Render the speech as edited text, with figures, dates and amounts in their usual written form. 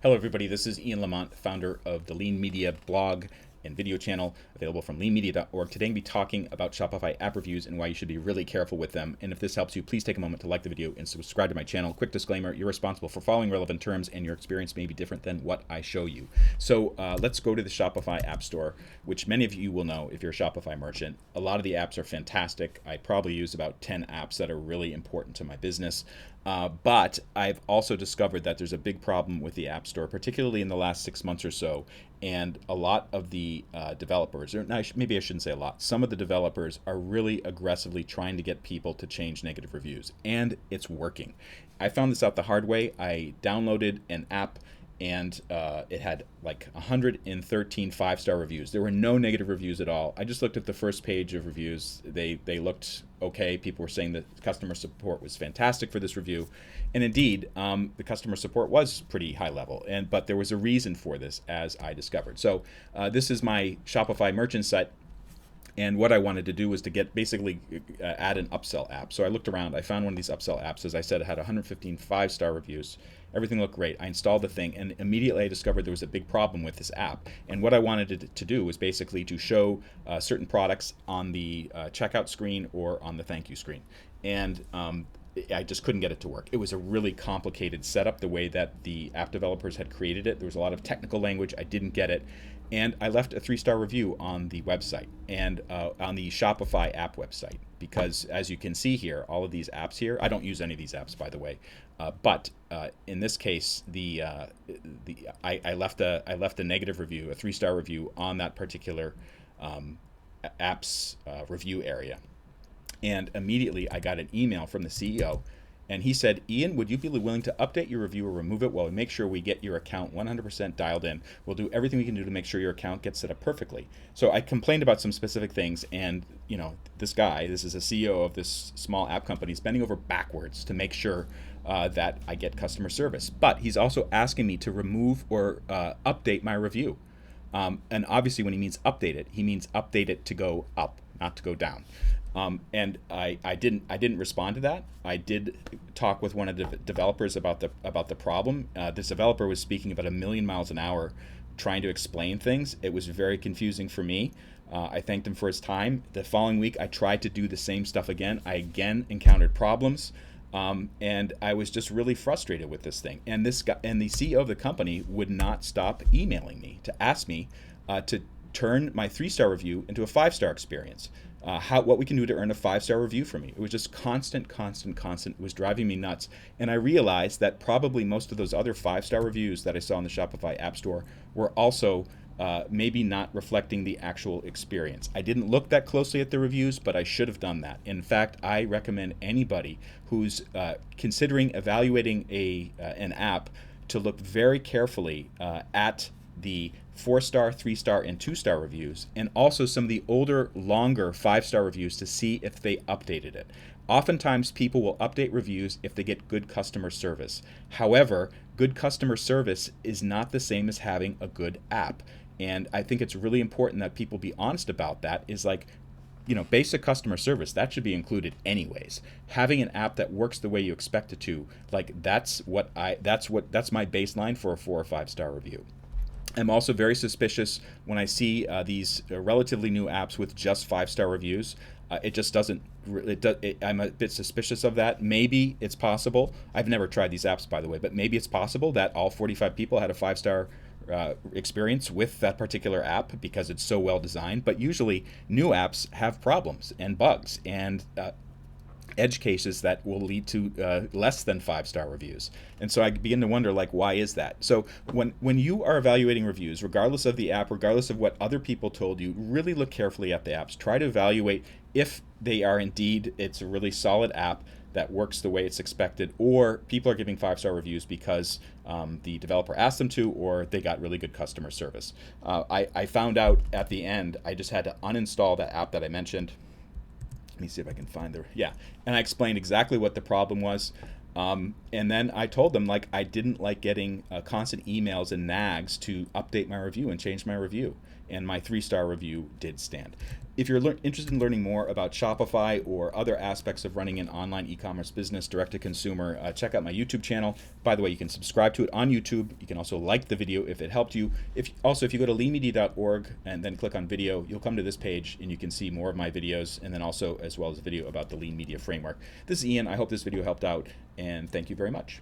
Hello, everybody. This is Ian Lamont, founder of the Lean Media blog and video channel, available from leanmedia.org. Today, I'm going to be talking about Shopify app reviews and why you should be really careful with them. And if this helps you, please take a moment to like the video and subscribe to my channel. Quick disclaimer, you're responsible for following relevant terms and your experience may be different than what I show you. So let's go to the Shopify App Store, which many of you will know if you're a Shopify merchant. A lot of the apps are fantastic. I probably use about 10 apps that are really important to my business. But I've also discovered that there's a big problem with the App Store, particularly in the last 6 months or so. And a lot of the developers, or maybe I shouldn't say a lot, some of the developers are really aggressively trying to get people to change negative reviews. And it's working. I found this out the hard way. I downloaded an app and it had like 113 five-star reviews. There were no negative reviews at all. I just looked at the first page of reviews. They looked okay. People were saying that customer support was fantastic for this review. And indeed, the customer support was pretty high level. But there was a reason for this, as I discovered. So this is my Shopify merchant site. And what I wanted to do was to get basically add an upsell app. So I looked around, I found one of these upsell apps. As I said, it had 115 five-star reviews. Everything looked great. I installed the thing, and immediately I discovered there was a big problem with this app. And what I wanted to do was basically to show certain products on the checkout screen or on the thank you screen. And I just couldn't get it to work. It was a really complicated setup, the way that the app developers had created it. There was a lot of technical language. I didn't get it. And I left a 3-star review on the website and on the Shopify app website, because as you can see here, all of these apps here, I don't use any of these apps, by the way, but in this case, I left a negative review, a 3-star review on that particular app's review area. And immediately I got an email from the CEO, and he said, "Ian, would you be willing to update your review or remove it while we make sure we get your account 100% dialed in? We'll do everything we can do to make sure your account gets set up perfectly." So I complained about some specific things, and this guy, this is a CEO of this small app company, is bending over backwards to make sure that I get customer service. But he's also asking me to remove or update my review. And obviously when he means update it, he means update it to go up, not to go down. And I didn't respond to that. I did talk with one of the developers about the problem. This developer was speaking about 1,000,000 miles an hour, trying to explain things. It was very confusing for me. I thanked him for his time. The following week, I tried to do the same stuff again. I again encountered problems, and I was just really frustrated with this thing. And this guy and the CEO of the company would not stop emailing me to ask me to turn my 3-star review into a 5-star experience. What we can do to earn a 5-star review from me. It was just constant. It was driving me nuts. And I realized that probably most of those other 5-star reviews that I saw in the Shopify App Store were also maybe not reflecting the actual experience. I didn't look that closely at the reviews, but I should have done that. In fact, I recommend anybody who's considering evaluating an app to look very carefully at the 4-star, 3-star, and 2-star reviews, and also some of the older, longer 5-star reviews to see if they updated it. Oftentimes, people will update reviews if they get good customer service. However, good customer service is not the same as having a good app. And I think it's really important that people be honest about that. Is like, basic customer service, that should be included anyways. Having an app that works the way you expect it to, like that's my baseline for a 4 or 5-star review. I'm also very suspicious when I see these relatively new apps with just 5-star reviews. It just doesn't. I'm a bit suspicious of that. Maybe it's possible. I've never tried these apps, by the way, but maybe it's possible that all 45 people had a 5-star experience with that particular app because it's so well designed. But usually, new apps have problems and bugs and edge cases that will lead to less than 5-star reviews. And so I begin to wonder, why is that? So when you are evaluating reviews, regardless of the app, regardless of what other people told you, really look carefully at the apps. Try to evaluate if they are indeed, it's a really solid app that works the way it's expected, or people are giving 5-star reviews because the developer asked them to, or they got really good customer service. I found out at the end, I just had to uninstall that app that I mentioned. Let me see if I can find and I explained exactly what the problem was. And then I told them, I didn't like getting constant emails and nags to update my review and change my review. and my 3-star review did stand. If you're interested in learning more about Shopify or other aspects of running an online e-commerce business direct to consumer, check out my YouTube channel. By the way, you can subscribe to it on YouTube. You can also like the video if it helped you. If you go to leanmedia.org and then click on video, you'll come to this page and you can see more of my videos, and then also as well as a video about the Lean Media Framework. This is Ian. I hope this video helped out, and thank you very much.